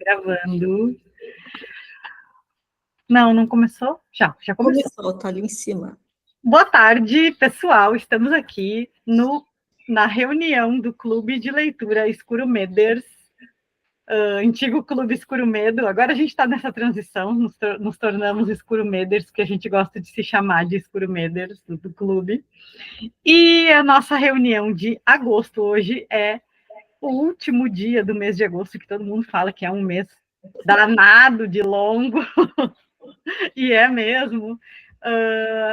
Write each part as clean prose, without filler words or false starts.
Gravando. Não começou? Já começou. Começou, tá ali em cima. Boa tarde, pessoal. Estamos aqui na reunião do Clube de Leitura Escuro Meders, antigo Clube Escuro Medo. Agora a gente está nessa transição, nos tornamos Escuro Meders, que a gente gosta de se chamar de Escuro Meders, do clube. E a nossa reunião de agosto hoje é o último dia do mês de agosto, que todo mundo fala que é um mês danado de longo, e é mesmo.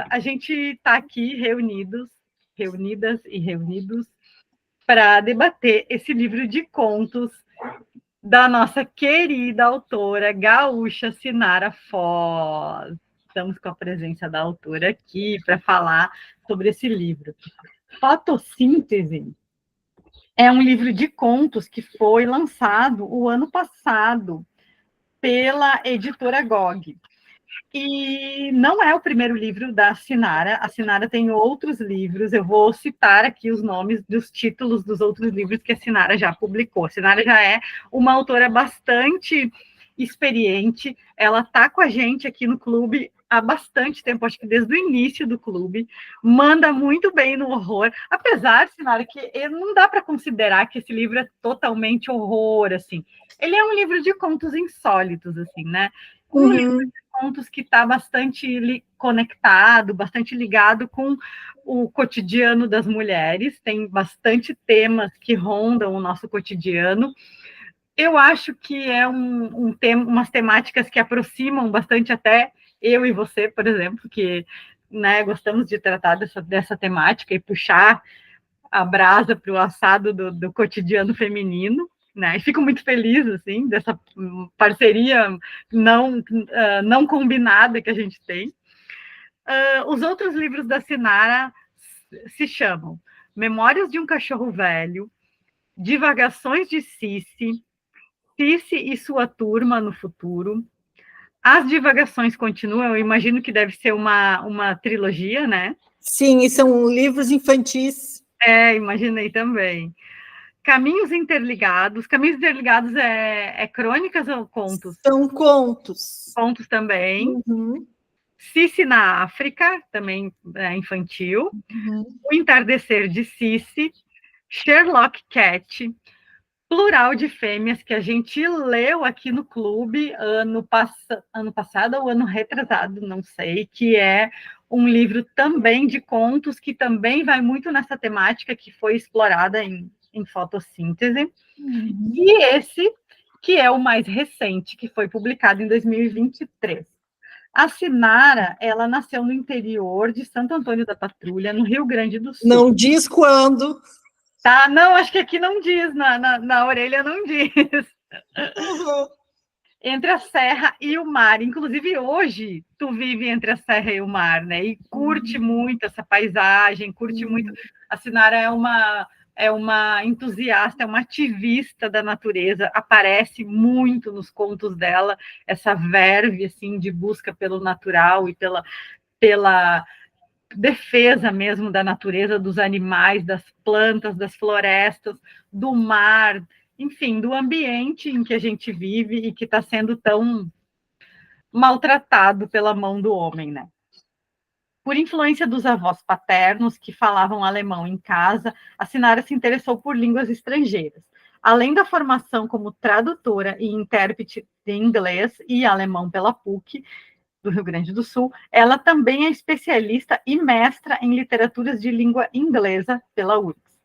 A gente está aqui reunidas e reunidos, para debater esse livro de contos da nossa querida autora gaúcha Sinara Foz. Estamos com a presença da autora aqui para falar sobre esse livro. Fotossíntese é um livro de contos que foi lançado o ano passado pela editora GOG. E não é o primeiro livro da Sinara. A Sinara tem outros livros. Eu vou citar aqui os nomes dos títulos dos outros livros que a Sinara já publicou. A Sinara já é uma autora bastante experiente. Ela está com a gente aqui no clube há bastante tempo, acho que desde o início do clube. Manda muito bem no horror. Apesar, Sinara, que não dá para considerar que esse livro é totalmente horror, assim. Ele é um livro de contos insólitos, assim, né? Um livro de contos que está bastante conectado, bastante ligado com o cotidiano das mulheres, tem bastante temas que rondam o nosso cotidiano. Eu acho que é umas temáticas que aproximam bastante até eu e você, por exemplo, que, né, gostamos de tratar dessa temática e puxar a brasa para o assado do cotidiano feminino. Né? E fico muito feliz assim, dessa parceria não combinada que a gente tem. Os outros livros da Sinara se chamam Memórias de um Cachorro Velho, Divagações de Cici, Cici e Sua Turma no Futuro. As divagações continuam, eu imagino que deve ser uma trilogia, né? Sim, e são livros infantis. Imaginei também. Caminhos Interligados é crônicas ou contos? São contos. Contos também. Cici na África, também é infantil. O Entardecer de Cici. Sherlock Cat. Plural de Fêmeas, que a gente leu aqui no clube ano passado ou ano retrasado, não sei, que é um livro também de contos, que também vai muito nessa temática que foi explorada em fotossíntese. E esse, que é o mais recente, que foi publicado em 2023. A Sinara, ela nasceu no interior de Santo Antônio da Patrulha, no Rio Grande do Sul. Não diz quando. Tá, não, acho que aqui não diz, na orelha não diz. Entre a serra e o mar. Inclusive, hoje, tu vive entre a serra e o mar, né? E curte muito essa paisagem, curte muito. A Sinara é uma entusiasta, é uma ativista da natureza, aparece muito nos contos dela, essa verve, assim, de busca pelo natural e pela defesa mesmo da natureza, dos animais, das plantas, das florestas, do mar, enfim, do ambiente em que a gente vive e que está sendo tão maltratado pela mão do homem, né? Por influência dos avós paternos que falavam alemão em casa, a Sinara se interessou por línguas estrangeiras. Além da formação como tradutora e intérprete de inglês e alemão pela PUC, do Rio Grande do Sul, ela também é especialista e mestra em literaturas de língua inglesa pela URGS.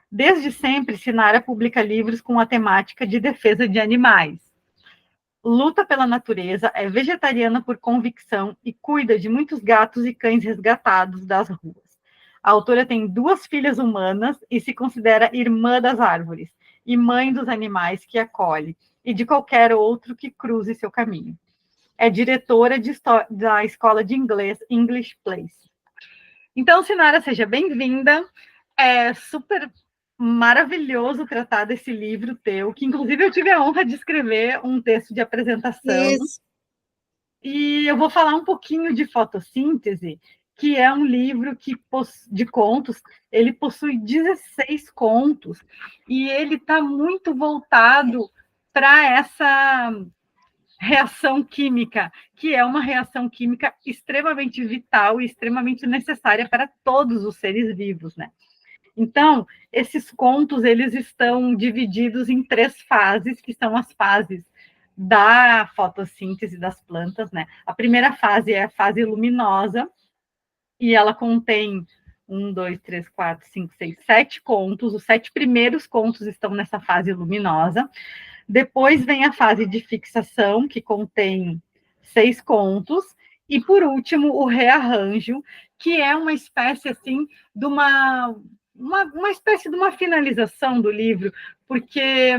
Desde sempre, Sinara publica livros com a temática de defesa de animais. Luta pela natureza, é vegetariana por convicção e cuida de muitos gatos e cães resgatados das ruas. A autora tem 2 filhas humanas e se considera irmã das árvores e mãe dos animais que acolhe e de qualquer outro que cruze seu caminho. É diretora da escola de inglês English Place. Então, Sinara, seja bem-vinda. É super maravilhoso tratar desse livro teu, que inclusive eu tive a honra de escrever um texto de apresentação. Isso. E eu vou falar um pouquinho de Fotossíntese, que é um livro de contos, ele possui 16 contos, e ele está muito voltado para essa reação química, que é uma reação química extremamente vital e extremamente necessária para todos os seres vivos, né? Então, esses contos, eles estão divididos em 3 fases, que são as fases da fotossíntese das plantas, né? A primeira fase é a fase luminosa, e ela contém 1, 2, 3, 4, 5, 6, 7 contos. Os 7 primeiros contos estão nessa fase luminosa. Depois vem a fase de fixação, que contém 6 contos. E, por último, o rearranjo, que é uma espécie, assim, de uma espécie de uma finalização do livro, porque,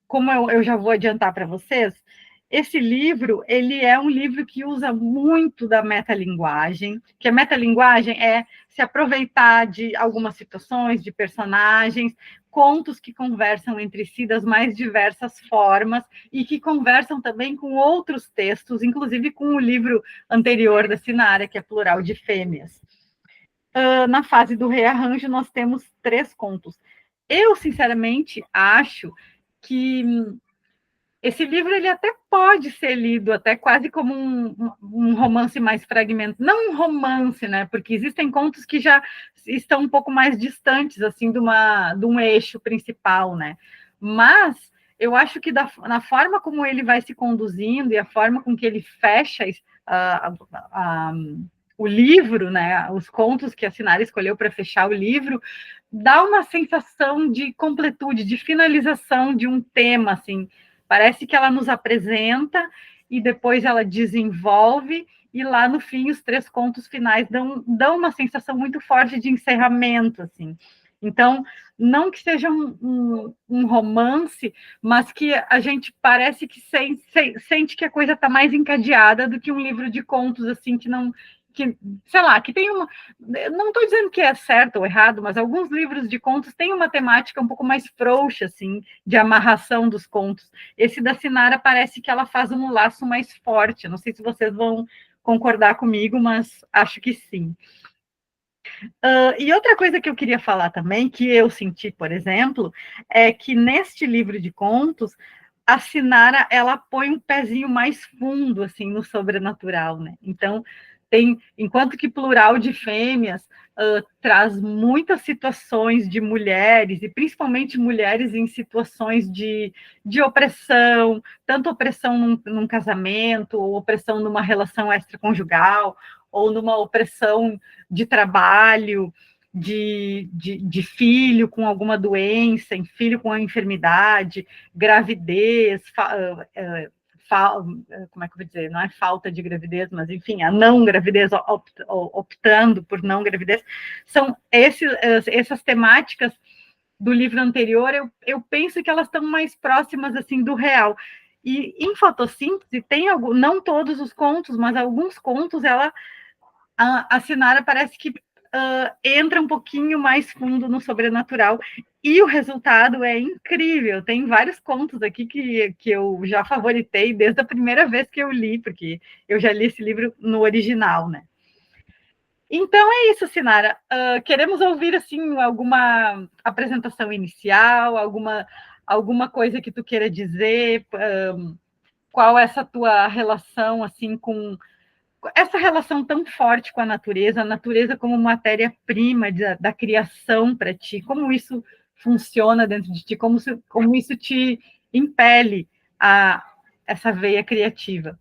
como eu já vou adiantar para vocês, esse livro, ele é um livro que usa muito da metalinguagem, que a metalinguagem é se aproveitar de algumas situações, de personagens, contos que conversam entre si das mais diversas formas e que conversam também com outros textos, inclusive com o livro anterior da Sinara, que é Plural de Fêmeas. Na fase do rearranjo, nós temos 3 contos. Eu, sinceramente, acho que esse livro ele até pode ser lido até quase como um romance mais fragmentado, não um romance, né? Porque existem contos que já estão um pouco mais distantes assim de um eixo principal, né? Mas eu acho que na forma como ele vai se conduzindo e a forma com que ele fecha o livro, né? Os contos que a Sinara escolheu para fechar o livro, dá uma sensação de completude, de finalização de um tema, assim. Parece que ela nos apresenta e depois ela desenvolve, e lá no fim os 3 contos finais dão uma sensação muito forte de encerramento, assim. Então, não que seja um romance, mas que a gente parece que sente que a coisa está mais encadeada do que um livro de contos, assim, sei lá, que tem uma... Não estou dizendo que é certo ou errado, mas alguns livros de contos têm uma temática um pouco mais frouxa, assim, de amarração dos contos. Esse da Sinara parece que ela faz um laço mais forte. Não sei se vocês vão concordar comigo, mas acho que sim. E outra coisa que eu queria falar também, que eu senti, por exemplo, é que neste livro de contos, a Sinara, ela põe um pezinho mais fundo, assim, no sobrenatural, né? Então, enquanto que Plural de Fêmeas traz muitas situações de mulheres, e principalmente mulheres em situações de opressão, tanto opressão num casamento, ou opressão numa relação extraconjugal, ou numa opressão de trabalho, de filho com alguma doença, filho com a enfermidade, gravidez, como é que eu vou dizer? Não é falta de gravidez, mas enfim, a não gravidez, optando por não gravidez, são essas temáticas do livro anterior, eu penso que elas estão mais próximas assim do real. E em fotossíntese tem não todos os contos, mas alguns contos a Sinara parece que entra um pouquinho mais fundo no sobrenatural, e o resultado é incrível. Tem vários contos aqui que eu já favoritei desde a primeira vez que eu li, porque eu já li esse livro no original, né? Então é isso, Sinara. Queremos ouvir assim alguma apresentação inicial, alguma coisa que tu queira dizer, qual é essa tua relação assim com essa relação tão forte com a natureza como matéria-prima da criação para ti, como isso funciona dentro de ti, como isso te impele a essa veia criativa.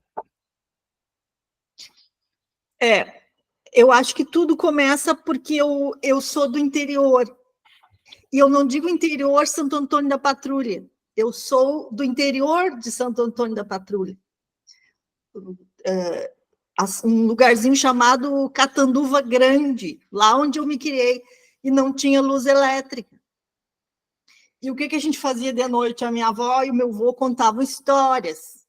Eu acho que tudo começa porque eu sou do interior, e eu não digo interior Santo Antônio da Patrulha, eu sou do interior de Santo Antônio da Patrulha, um lugarzinho chamado Catanduva Grande, lá onde eu me criei, e não tinha luz elétrica. E o que a gente fazia de noite? A minha avó e o meu avô contavam histórias,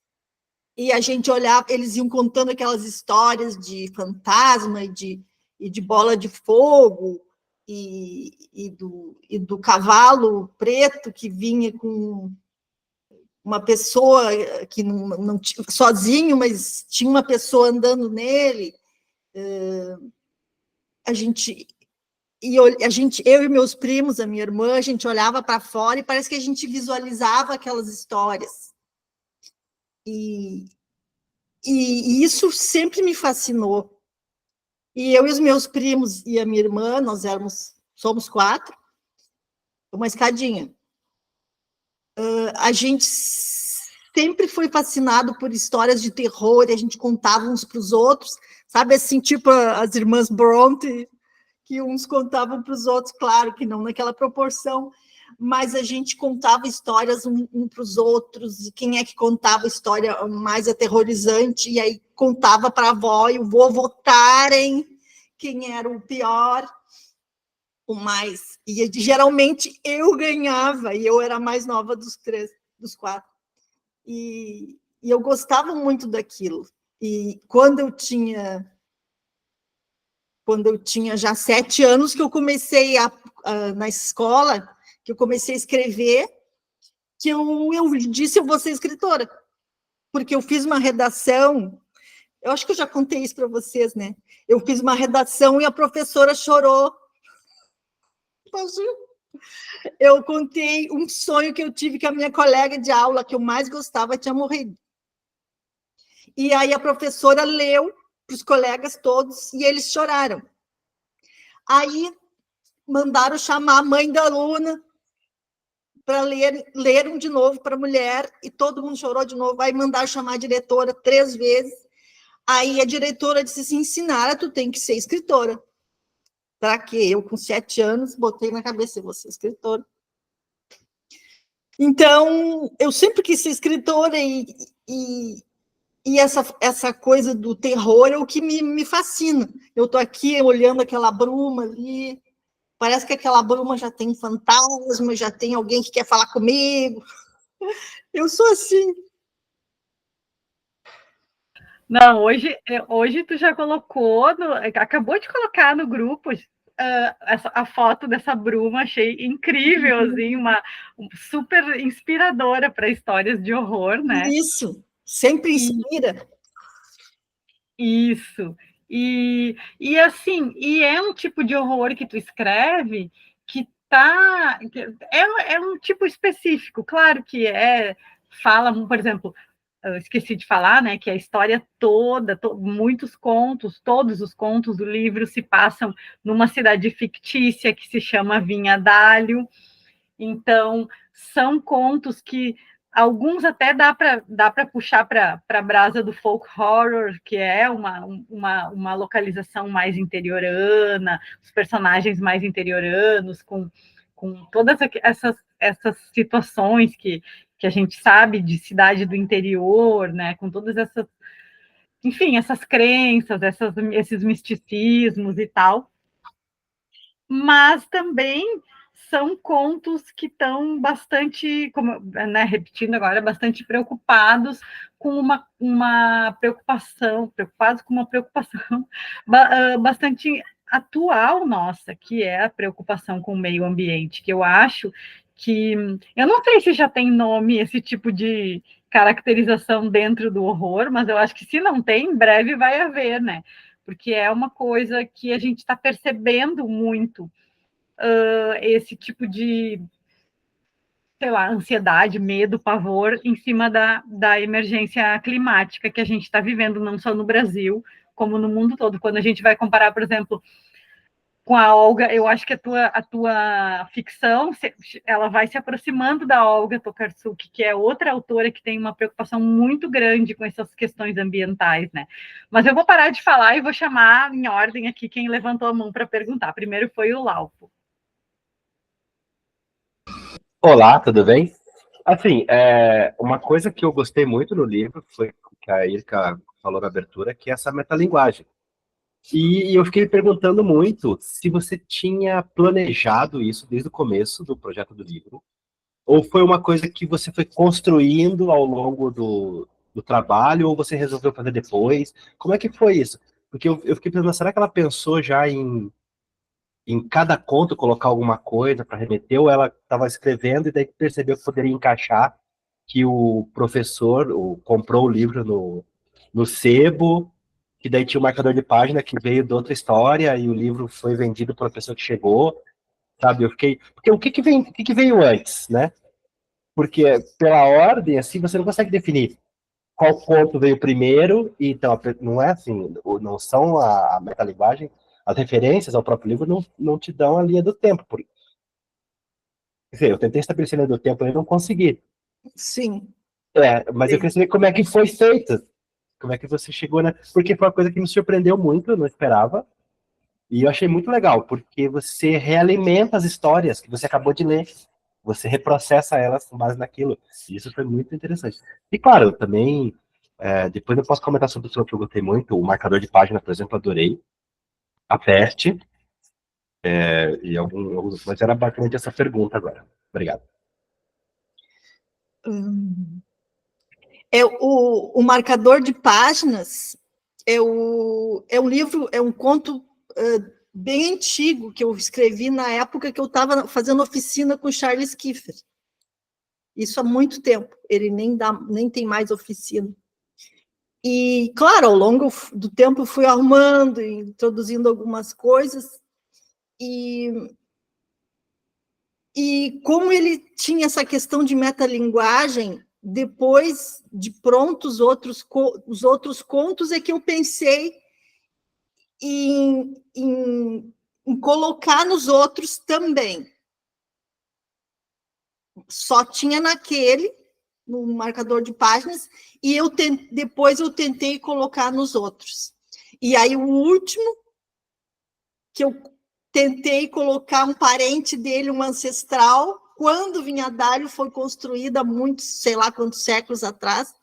e a gente olhava, eles iam contando aquelas histórias de fantasma e de bola de fogo, e do cavalo preto que vinha com uma pessoa que não sozinho, mas tinha uma pessoa andando nele. Eu e meus primos, a minha irmã, a gente olhava para fora e parece que a gente visualizava aquelas histórias. E, e isso sempre me fascinou. E eu e os meus primos e a minha irmã, somos 4, uma escadinha. A gente sempre foi fascinado por histórias de terror, e a gente contava uns para os outros, sabe, assim, tipo as irmãs Bronte, que uns contavam para os outros, claro que não naquela proporção, mas a gente contava histórias um para os outros, e quem é que contava a história mais aterrorizante, e aí contava para a avó e o vô votarem quem era o pior, o mais. E geralmente eu ganhava, e eu era a mais nova dos 4. E eu gostava muito daquilo. E quando eu tinha já 7 anos, que eu comecei na escola, que eu comecei a escrever, que eu disse, eu vou ser escritora, porque eu fiz uma redação, eu acho que eu já contei isso para vocês, né? Eu fiz uma redação e a professora chorou. Eu contei um sonho que eu tive, que a minha colega de aula, que eu mais gostava, tinha morrido. E aí a professora leu para os colegas todos e eles choraram. Aí mandaram chamar a mãe da aluna para leram de novo para a mulher, e todo mundo chorou de novo. Aí mandaram chamar a diretora 3 vezes. Aí a diretora disse assim: Sinara, tu tem que ser escritora. Para quê? Eu, com 7 anos, botei na cabeça, vou ser escritora. Então, eu sempre quis ser escritora, e essa coisa do terror é o que me fascina. Eu estou aqui olhando aquela bruma ali, parece que aquela bruma já tem fantasma, já tem alguém que quer falar comigo. Eu sou assim. Não, hoje tu já colocou, acabou de colocar no grupo a foto dessa bruma, achei incrível, assim, super inspiradora para histórias de horror, né? Isso, sempre inspira. Isso. Assim, é um tipo de horror que tu escreve que é um tipo específico, claro que fala, por exemplo, eu esqueci de falar, né, que a história toda, muitos contos, todos os contos do livro se passam numa cidade fictícia que se chama Vinhadalho. Então, são contos que alguns até dá para puxar para a brasa do folk horror, que é uma localização mais interiorana, os personagens mais interioranos, com todas essas situações que a gente sabe de cidade do interior, né? Com todas essas, enfim, essas crenças, esses misticismos e tal. Mas também são contos que estão bastante, como, né, repetindo agora, bastante preocupados com uma preocupação, preocupados com uma preocupação bastante atual nossa, que é a preocupação com o meio ambiente, que eu acho que, eu não sei se já tem nome esse tipo de caracterização dentro do horror, mas eu acho que se não tem, em breve vai haver, né? Porque é uma coisa que a gente está percebendo muito, esse tipo de, sei lá, ansiedade, medo, pavor em cima da emergência climática que a gente está vivendo, não só no Brasil, como no mundo todo. Quando a gente vai comparar, por exemplo, com a Olga, eu acho que a tua ficção, ela vai se aproximando da Olga Tokarczuk, que é outra autora que tem uma preocupação muito grande com essas questões ambientais, né? Mas eu vou parar de falar e vou chamar em ordem aqui quem levantou a mão para perguntar. Primeiro foi o Laupo. Olá, tudo bem? Assim, uma coisa que eu gostei muito no livro foi que a Ilka falou na abertura, que é essa metalinguagem. E eu fiquei me perguntando muito se você tinha planejado isso desde o começo do projeto do livro, ou foi uma coisa que você foi construindo ao longo do trabalho, ou você resolveu fazer depois? Como é que foi isso? Porque eu fiquei pensando, será que ela pensou já em cada conto colocar alguma coisa para remeter, ou ela estava escrevendo e daí percebeu que poderia encaixar, que o professor comprou o livro no sebo, que daí tinha um marcador de página que veio de outra história e o livro foi vendido para a pessoa que chegou, sabe? Eu fiquei... Porque o que veio antes, né? Porque pela ordem, assim, você não consegue definir. qual conto veio primeiro, e então não é assim, não são a metalinguagem, as referências ao próprio livro não te dão a linha do tempo. Quer dizer, eu tentei estabelecer a linha do tempo e não consegui. Sim. Mas eu queria saber como é que foi feito. Como é que você chegou, né? Porque foi uma coisa que me surpreendeu muito, eu não esperava. E eu achei muito legal, porque você realimenta as histórias que você acabou de ler. Você reprocessa elas com base naquilo. E isso foi muito interessante. E claro, também, depois eu posso comentar sobre o que eu gostei muito. O marcador de página, por exemplo, adorei. A Peste. Mas era basicamente essa pergunta agora. Obrigado. O marcador de páginas é um livro, é um conto bem antigo que eu escrevi na época que eu estava fazendo oficina com Charles Kiefer. Isso há muito tempo. Ele nem tem mais oficina. E, claro, ao longo do tempo fui arrumando, introduzindo algumas coisas. E como ele tinha essa questão de metalinguagem, depois de prontos os outros contos, é que eu pensei em colocar nos outros também. Só tinha naquele, no marcador de páginas, e depois eu tentei colocar nos outros. E aí o último, que eu tentei colocar um parente dele, um ancestral, quando Vinhadalho foi construída muitos, sei lá quantos séculos atrás,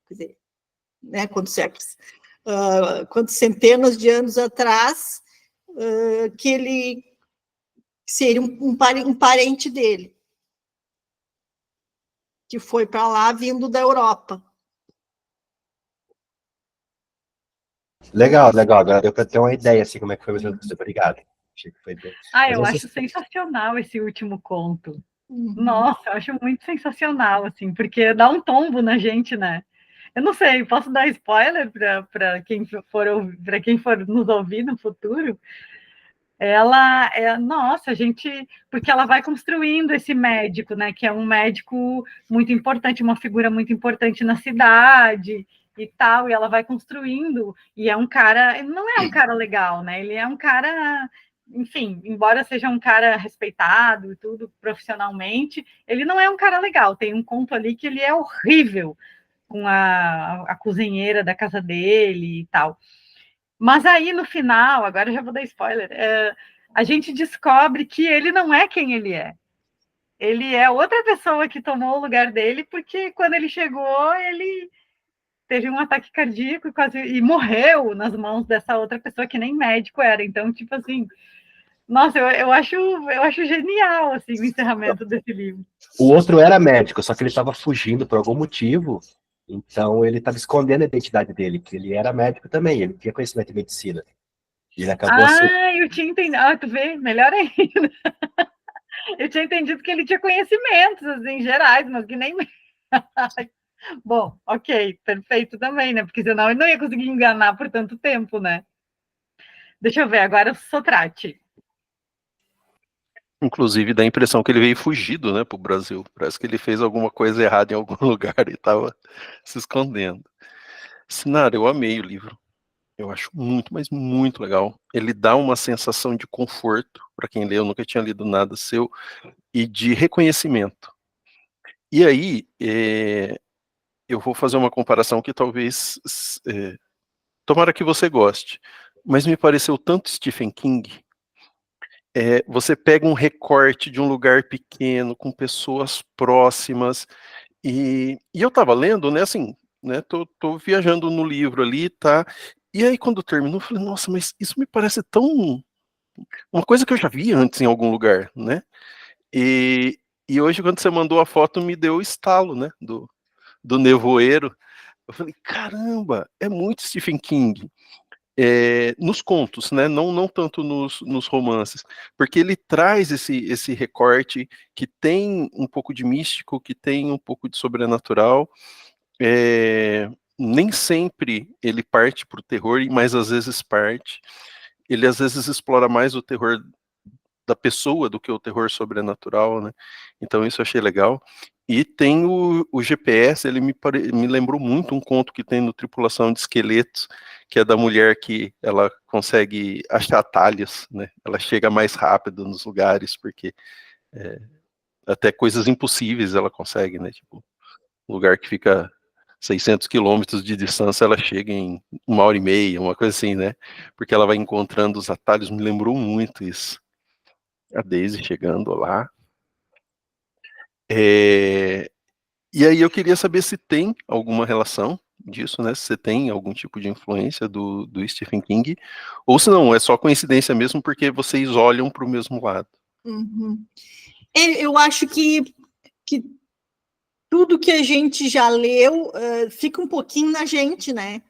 quer dizer, né, quantos séculos, quantos centenas de anos atrás, que ele seria um parente dele, que foi para lá vindo da Europa. Legal. Agora deu para ter uma ideia, assim, como é que foi. Obrigado. Achei que foi bem. Eu acho sensacional esse último conto. Uhum. Nossa, eu acho muito sensacional, assim, porque dá um tombo na gente, né? Eu não sei, posso dar spoiler para quem for nos ouvir no futuro? Nossa, porque ela vai construindo esse médico, né? Que é um médico muito importante, uma figura muito importante na cidade e tal, e ela vai construindo, e é um cara, não é um cara legal, né? Ele é um cara, enfim, embora seja um cara respeitado e tudo profissionalmente, ele não é um cara legal. Tem um conto ali que ele é horrível com a cozinheira da casa dele e tal. Mas aí, no final, agora eu já vou dar spoiler, a gente descobre que ele não é quem ele é. Ele é outra pessoa que tomou o lugar dele, porque quando ele chegou, ele teve um ataque cardíaco e morreu nas mãos dessa outra pessoa que nem médico era. Então, tipo assim, nossa, eu acho genial assim, o encerramento desse livro. O outro era médico, só que ele estava fugindo por algum motivo. Então ele estava escondendo a identidade dele, que ele era médico também, ele tinha conhecimento de medicina. E ele acabou eu tinha entendido. Tu vê, melhor ainda. Eu tinha entendido que ele tinha conhecimentos, assim, gerais, mas que nem. Bom, ok, perfeito também, né? Porque senão ele não ia conseguir enganar por tanto tempo, né? Deixa eu ver, agora o Sotrate. Inclusive, dá a impressão que ele veio fugido, né, para o Brasil. Parece que ele fez alguma coisa errada em algum lugar e estava se escondendo. Sinara, eu amei o livro. Eu acho muito, mas muito legal. Ele dá uma sensação de conforto para quem lê. Eu nunca tinha lido nada seu, e de reconhecimento. E aí, eu vou fazer uma comparação que talvez, tomara que você goste, mas me pareceu tanto Stephen King. Você pega um recorte de um lugar pequeno, com pessoas próximas, e eu estava lendo, né, assim, né, tô viajando no livro ali, tá, e aí quando terminou, eu falei, nossa, mas isso me parece tão... uma coisa que eu já vi antes em algum lugar, né, e hoje quando você mandou a foto, me deu o estalo, né, do nevoeiro. Eu falei, caramba, é muito Stephen King. Nos contos, né? Não tanto nos romances, porque ele traz esse recorte que tem um pouco de místico, que tem um pouco de sobrenatural. Nem sempre ele parte para o terror, mas às vezes parte. Ele às vezes explora mais o terror da pessoa do que o terror sobrenatural, né? Então isso eu achei legal. E tem o GPS, ele me lembrou muito um conto que tem no Tripulação de Esqueletos, que é da mulher que ela consegue achar atalhos, né? Ela chega mais rápido nos lugares, porque até coisas impossíveis ela consegue, né? Tipo, um lugar que fica 600 quilômetros de distância, ela chega em 1h30, uma coisa assim, né? Porque ela vai encontrando os atalhos, me lembrou muito isso. A Daisy chegando lá. E aí eu queria saber se tem alguma relação disso, né? Se você tem algum tipo de influência do Stephen King, ou se não, é só coincidência mesmo, porque vocês olham para o mesmo lado. Uhum. Eu acho que tudo que a gente já leu fica um pouquinho na gente, né?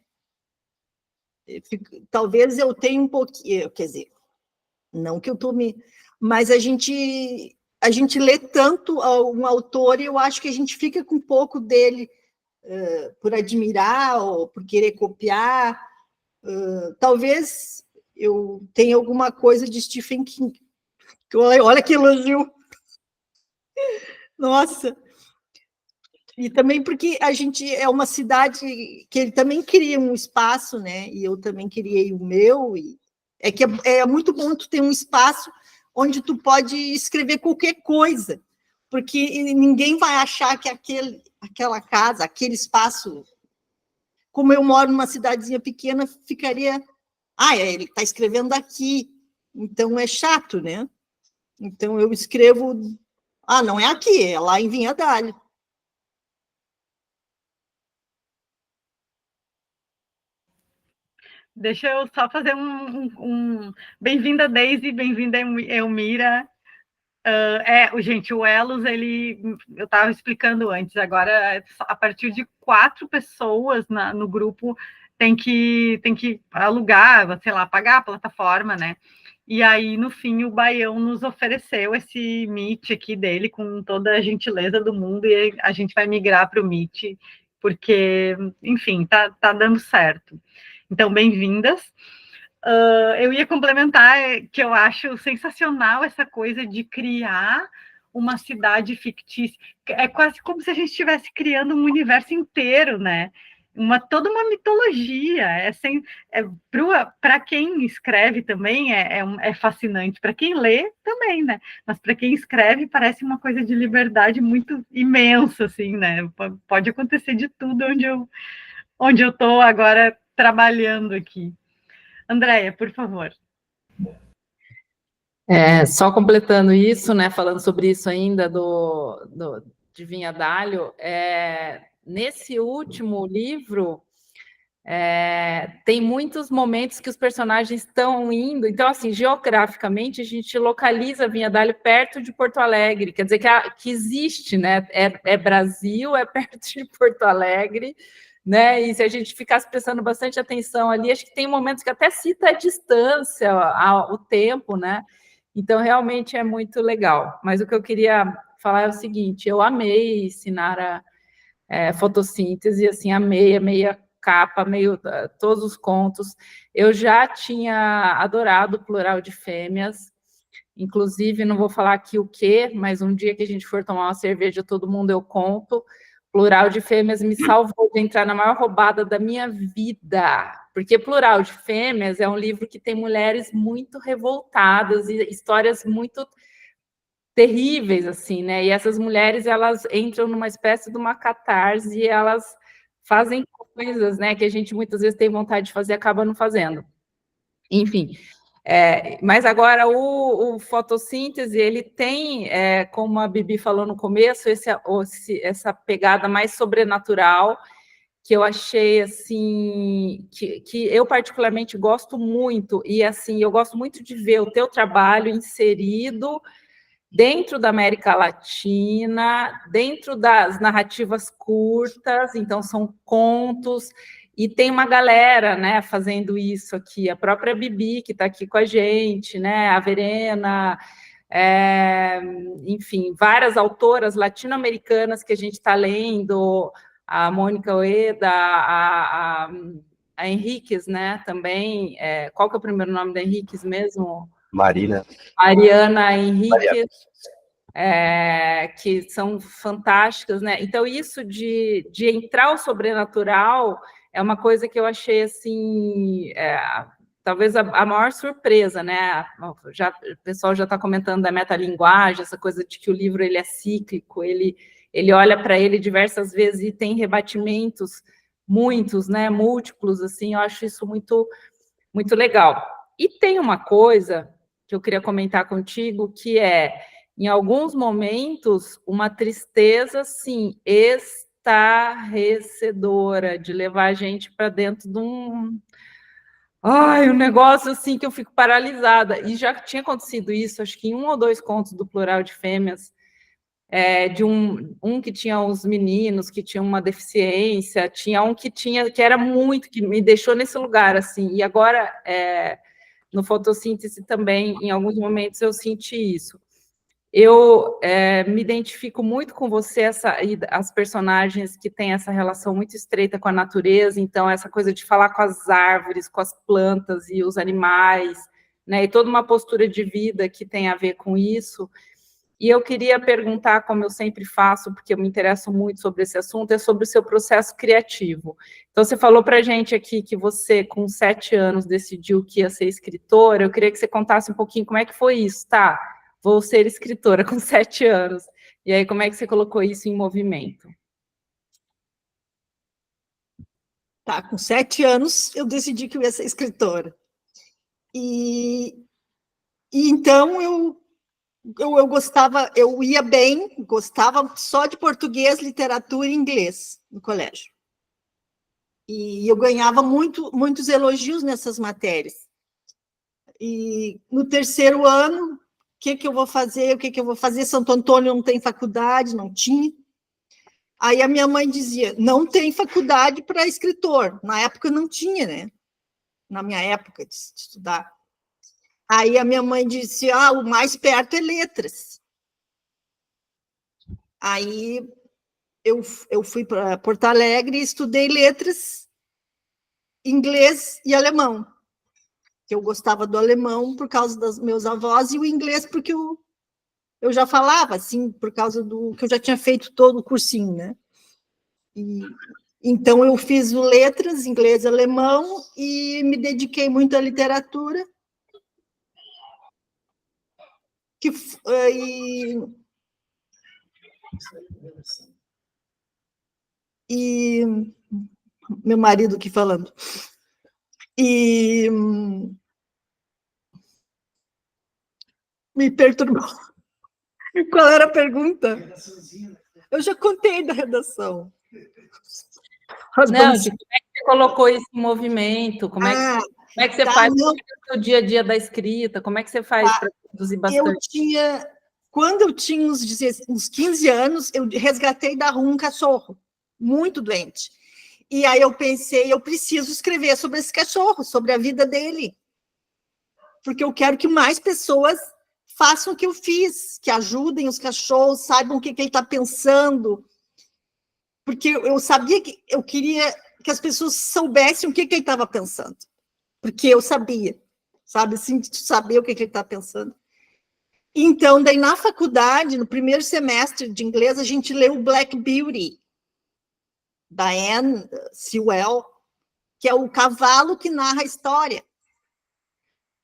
Talvez eu tenha um pouquinho, quer dizer, não que eu tome, mas a gente lê tanto um autor e eu acho que a gente fica com um pouco dele por admirar ou por querer copiar. Talvez eu tenha alguma coisa de Stephen King. Olha que elogio! Nossa! E também porque a gente é uma cidade que ele também cria um espaço, né? E eu também criei o meu. E é muito bom tu ter um espaço onde tu pode escrever qualquer coisa, porque ninguém vai achar que aquela casa, aquele espaço, como eu moro numa cidadezinha pequena, ficaria... ele está escrevendo aqui, então é chato, né? Então eu escrevo... não é aqui, é lá em Vinha Dalho. Deixa eu só fazer um bem-vinda, Daisy, bem-vinda, Elmira. Gente, o Elos, eu estava explicando antes, agora a partir de 4 pessoas no grupo tem que alugar, sei lá, pagar a plataforma, né? E aí, no fim, o Baião nos ofereceu esse Meet aqui dele com toda a gentileza do mundo e a gente vai migrar para o Meet, porque, enfim, tá dando certo. Então, bem-vindas. Eu ia complementar que eu acho sensacional essa coisa de criar uma cidade fictícia. É quase como se a gente estivesse criando um universo inteiro, né? Toda uma mitologia. Para quem escreve também é fascinante. Para quem lê também, né? Mas para quem escreve parece uma coisa de liberdade muito imensa, assim, né? Pode acontecer de tudo onde eu estou agora trabalhando aqui. Andréia, por favor. Só completando isso, né, falando sobre isso ainda de Vinha Dalho, nesse último livro tem muitos momentos que os personagens estão indo, então assim, geograficamente a gente localiza Vinha Dalho perto de Porto Alegre, quer dizer que existe, né, é Brasil, é perto de Porto Alegre, né? E se a gente ficasse prestando bastante atenção ali, acho que tem momentos que até cita a distância, o tempo, né? Então, realmente é muito legal. Mas o que eu queria falar é o seguinte, eu amei ensinar a fotossíntese, assim, amei a capa, todos os contos. Eu já tinha adorado o Plural de Fêmeas, inclusive, não vou falar aqui o quê, mas um dia que a gente for tomar uma cerveja, todo mundo eu conto. Plural de Fêmeas me salvou de entrar na maior roubada da minha vida, porque Plural de Fêmeas é um livro que tem mulheres muito revoltadas e histórias muito terríveis, assim, né? E essas mulheres, elas entram numa espécie de uma catarse e elas fazem coisas, né, que a gente muitas vezes tem vontade de fazer e acaba não fazendo. Enfim... mas agora o fotossíntese, ele tem, como a Bibi falou no começo, essa pegada mais sobrenatural, que eu achei, assim, que eu particularmente gosto muito, e assim, eu gosto muito de ver o teu trabalho inserido dentro da América Latina, dentro das narrativas curtas, então são contos, e tem uma galera, né, fazendo isso aqui, a própria Bibi, que está aqui com a gente, né, a Verena, enfim, várias autoras latino-americanas que a gente está lendo, a Mônica Ueda, a Henriques, né, também, qual que é o primeiro nome da Henriques mesmo? Marina. Mariana Henriques. que são fantásticas, né? Então, isso de entrar o sobrenatural é uma coisa que eu achei, assim, talvez a maior surpresa, né? O pessoal já está comentando da metalinguagem, essa coisa de que o livro ele é cíclico, ele olha para ele diversas vezes e tem rebatimentos, muitos, né? Múltiplos, assim, eu acho isso muito, muito legal. E tem uma coisa que eu queria comentar contigo, que em alguns momentos, uma tristeza, assim, estarrecedora, de levar a gente para dentro de um negócio assim que eu fico paralisada. E já tinha acontecido isso, acho que em 1 ou 2 contos do Plural de Fêmeas, de um que tinha os meninos que tinham uma deficiência, tinha um que era muito, que me deixou nesse lugar, assim, e agora, no Fotossíntese também, em alguns momentos eu senti isso. Eu me identifico muito com você, as personagens que têm essa relação muito estreita com a natureza, então essa coisa de falar com as árvores, com as plantas e os animais, né, e toda uma postura de vida que tem a ver com isso. E eu queria perguntar, como eu sempre faço, porque eu me interesso muito sobre esse assunto, é sobre o seu processo criativo. Então, você falou para a gente aqui que você, com 7 anos, decidiu que ia ser escritora. Eu queria que você contasse um pouquinho como é que foi isso, tá? Vou ser escritora com 7 anos. E aí, como é que você colocou isso em movimento? Tá, com 7 anos, eu decidi que eu ia ser escritora. E então eu gostava, eu ia bem, gostava só de português, literatura e inglês no colégio. E eu ganhava muitos elogios nessas matérias. E no 3º ano, o que eu vou fazer? O que eu vou fazer? Santo Antônio não tem faculdade, não tinha. Aí a minha mãe dizia, não tem faculdade para escritor. Na época não tinha, né? Na minha época de estudar. Aí a minha mãe disse, o mais perto é letras. Aí eu fui para Porto Alegre e estudei letras, inglês e alemão. Que eu gostava do alemão por causa dos meus avós e o inglês porque eu já falava, assim, por causa do que eu já tinha feito todo o cursinho, né? Então, eu fiz o letras, inglês e alemão, e me dediquei muito à literatura. E meu marido aqui falando. E me perturbou. Qual era a pergunta? Eu já contei da redação. Não, de como é que você colocou isso em movimento? Como é que você faz no dia a dia da escrita? Como é que você faz para produzir bastante? Quando eu tinha uns 15 anos, eu resgatei da rua um cachorro, muito doente. E aí eu pensei, eu preciso escrever sobre esse cachorro, sobre a vida dele. Porque eu quero que mais pessoas façam o que eu fiz, que ajudem os cachorros, saibam o que ele está pensando. Porque eu sabia que eu queria que as pessoas soubessem o que ele estava pensando. Porque eu sabia, sabe? Assim, saber o que ele está pensando. Então, daí na faculdade, no 1º semestre de inglês, a gente leu Black Beauty, da Anne Sewell, que é o cavalo que narra a história.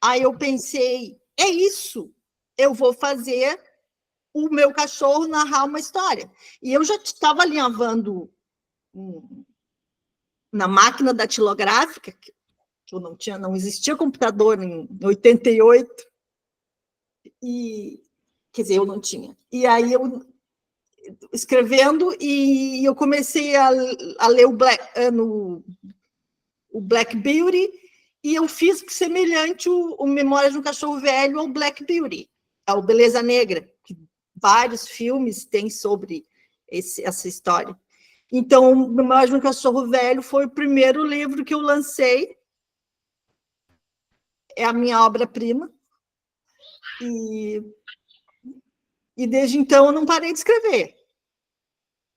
Aí eu pensei, é isso, eu vou fazer o meu cachorro narrar uma história. E eu já estava alinhavando na máquina datilográfica, que eu não existia computador em 88, quer dizer, eu não tinha. E aí eu escrevendo, e eu comecei a ler o Black Beauty, e eu fiz semelhante o Memórias de um Cachorro Velho ao Black Beauty, ao Beleza Negra, que vários filmes têm sobre essa história. Então, o Memórias de um Cachorro Velho foi o primeiro livro que eu lancei, é a minha obra-prima, e desde então eu não parei de escrever,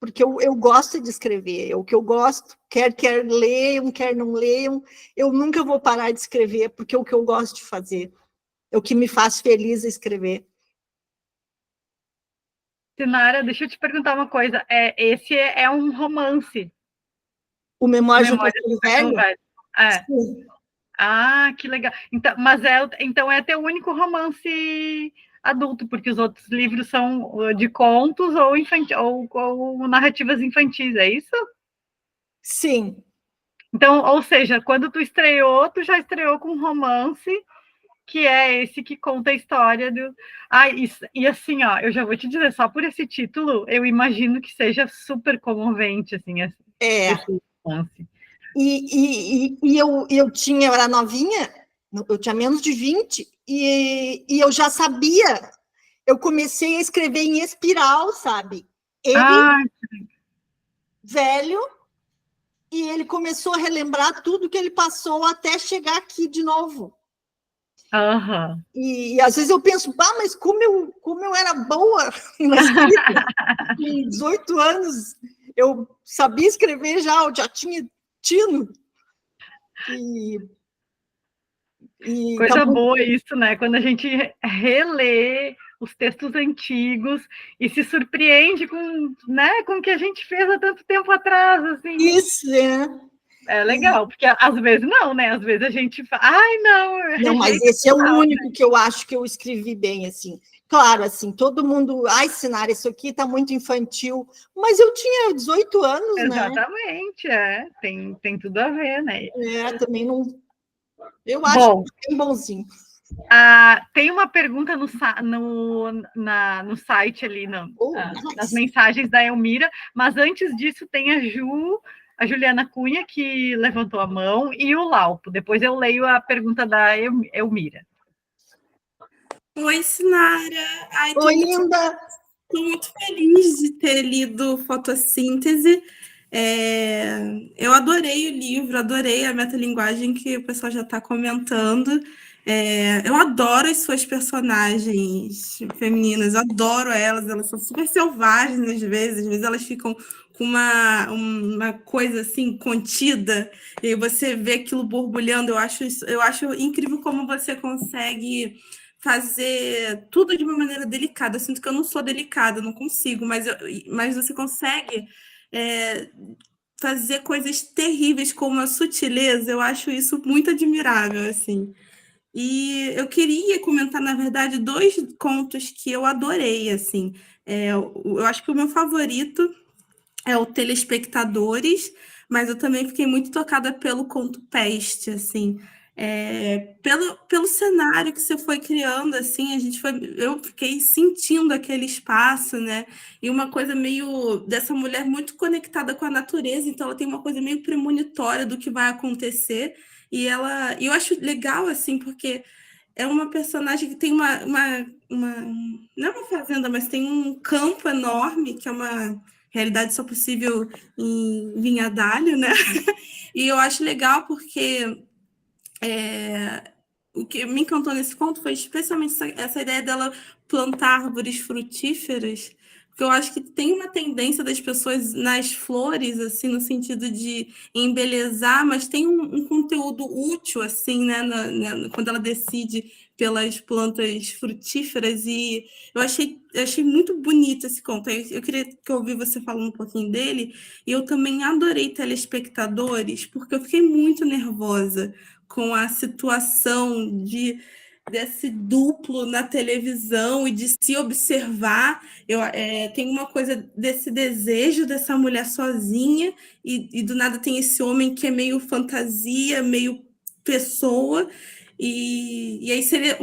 porque eu gosto de escrever, é o que eu gosto, quer leiam, quer não leiam, eu nunca vou parar de escrever, porque é o que eu gosto de fazer, é o que me faz feliz escrever. Sinara, deixa eu te perguntar uma coisa. Esse é um romance. O Memórias de um Memórias Castelo do Castelo Velho? Velho. É. Sim. Ah, que legal. Então, mas então é teu único romance adulto, porque os outros livros são de contos ou, ou narrativas infantis, é isso? Sim. Então, ou seja, quando tu estreou, tu já estreou com um romance, que é esse que conta a história do... Ah, e assim, ó, eu já vou te dizer, só por esse título, eu imagino que seja super comovente, assim, esse romance. Eu era novinha, eu tinha menos de 20, e eu já sabia, eu comecei a escrever em espiral, sabe? Ele, velho, e ele começou a relembrar tudo que ele passou até chegar aqui de novo. Aham. E às vezes eu penso, mas como eu era boa na escrita, com 18 anos, eu sabia escrever já, eu já tinha tino. Coisa boa isso, né? Quando a gente relê os textos antigos e se surpreende com, né, com o que a gente fez há tanto tempo atrás, assim. Isso, É legal, porque às vezes não, né? Às vezes a gente fala, ai, não, não, mas esse é o único que eu acho que eu escrevi bem, assim. Claro, assim, todo mundo, Sinara, isso aqui está muito infantil, mas eu tinha 18 anos, Exatamente, né? Tem tudo a ver, né? Também não... Eu acho bem bonzinho. Tem uma pergunta no site ali, nas mensagens da Elmira, mas antes disso tem a Juliana Cunha, que levantou a mão, e o Laupo. Depois eu leio a pergunta da Elmira. Oi, Sinara. Oi, linda. Estou muito feliz de ter lido Fotossíntese. Eu adorei o livro, adorei a metalinguagem que o pessoal já está comentando. Eu adoro as suas personagens femininas, adoro elas são super selvagens às vezes elas ficam com uma coisa assim contida, e você vê aquilo borbulhando. Eu acho incrível como você consegue fazer tudo de uma maneira delicada. Eu sinto que eu não sou delicada, não consigo, mas você consegue fazer coisas terríveis com uma sutileza. Eu acho isso muito admirável, assim. E eu queria comentar, na verdade, 2 contos que eu adorei, assim. Eu acho que o meu favorito é o Telespectadores, mas eu também fiquei muito tocada pelo conto Peste, assim. Pelo cenário que você foi criando, assim, eu fiquei sentindo aquele espaço, né? E uma coisa meio dessa mulher muito conectada com a natureza, então ela tem uma coisa meio premonitória do que vai acontecer. E eu acho legal, assim, porque é uma personagem que tem não é uma fazenda, mas tem um campo enorme, que é uma realidade só possível em Vinhadalho, né? E eu acho legal porque o que me encantou nesse conto foi especialmente essa ideia dela plantar árvores frutíferas, porque eu acho que tem uma tendência das pessoas nas flores, assim, no sentido de embelezar, mas tem um conteúdo útil, assim, né, quando ela decide pelas plantas frutíferas, e eu achei muito bonito esse conto. Eu queria que eu ouvisse você falando um pouquinho dele, e eu também adorei Telespectadores, porque eu fiquei muito nervosa com a situação desse duplo na televisão e de se observar. Tem uma coisa desse desejo dessa mulher sozinha e do nada tem esse homem que é meio fantasia, meio pessoa, e aí seria,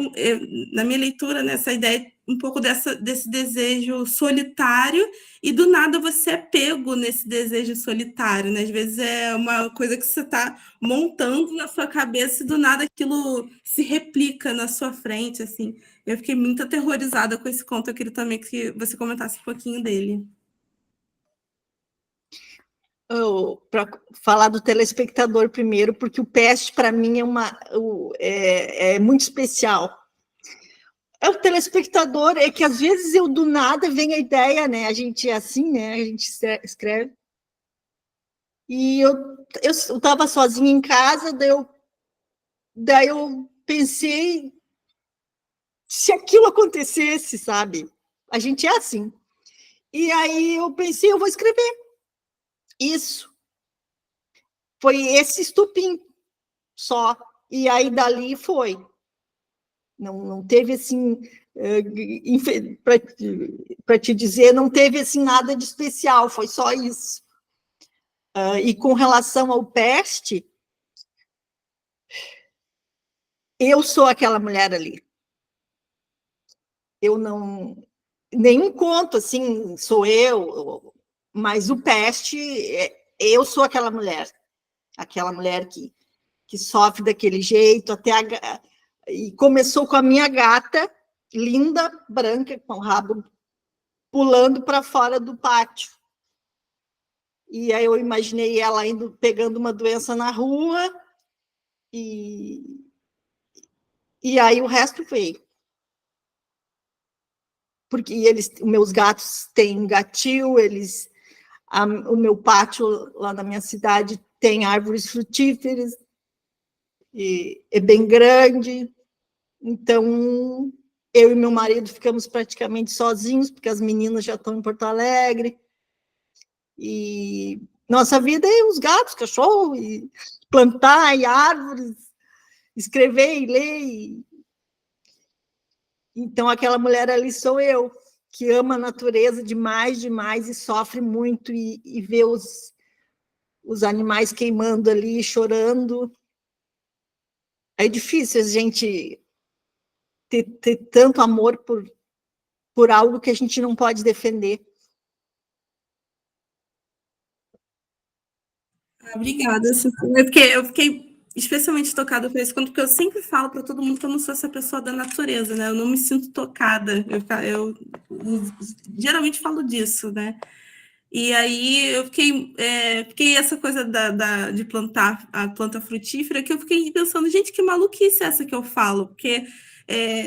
na minha leitura, nessa ideia um pouco desse desejo solitário, e do nada você é pego nesse desejo solitário, né? Às vezes é uma coisa que você está montando na sua cabeça e do nada aquilo se replica na sua frente, assim. Eu fiquei muito aterrorizada com esse conto. Eu queria também que você comentasse um pouquinho dele. Para falar do Telespectador primeiro, porque o Peste, para mim, é muito especial. O Telespectador é que, às vezes, do nada vem a ideia, né? A gente é assim, né? A gente escreve. E eu estava sozinha em casa, daí eu pensei, se aquilo acontecesse, sabe? A gente é assim. E aí eu pensei, eu vou escrever. Isso. Foi esse estupim só. E aí dali foi. Não teve assim, para te dizer, não teve assim nada de especial, foi só isso. E com relação ao peste, eu sou aquela mulher ali. Eu não. Nenhum conto assim, sou eu, mas o peste, eu sou aquela mulher que sofre daquele jeito, e começou com a minha gata, linda, branca, com o rabo pulando para fora do pátio. E aí eu imaginei ela indo, pegando uma doença na rua, e aí o resto veio. Porque os meus gatos têm gatil, o meu pátio lá na minha cidade tem árvores frutíferas, e é bem grande, então eu e meu marido ficamos praticamente sozinhos, porque as meninas já estão em Porto Alegre, e nossa vida é os gatos, cachorro, e plantar, e árvores, escrever e ler. Então, aquela mulher ali sou eu, que ama a natureza demais, demais, e sofre muito, e vê os animais queimando ali, chorando. É difícil a gente ter tanto amor por algo que a gente não pode defender. Obrigada, eu fiquei especialmente tocada por esse conto, porque eu sempre falo para todo mundo que eu não sou essa pessoa da natureza, né? Eu não me sinto tocada. Eu geralmente falo disso, né? E aí eu fiquei essa coisa de plantar a planta frutífera, que eu fiquei pensando, gente, que maluquice é essa que eu falo? Porque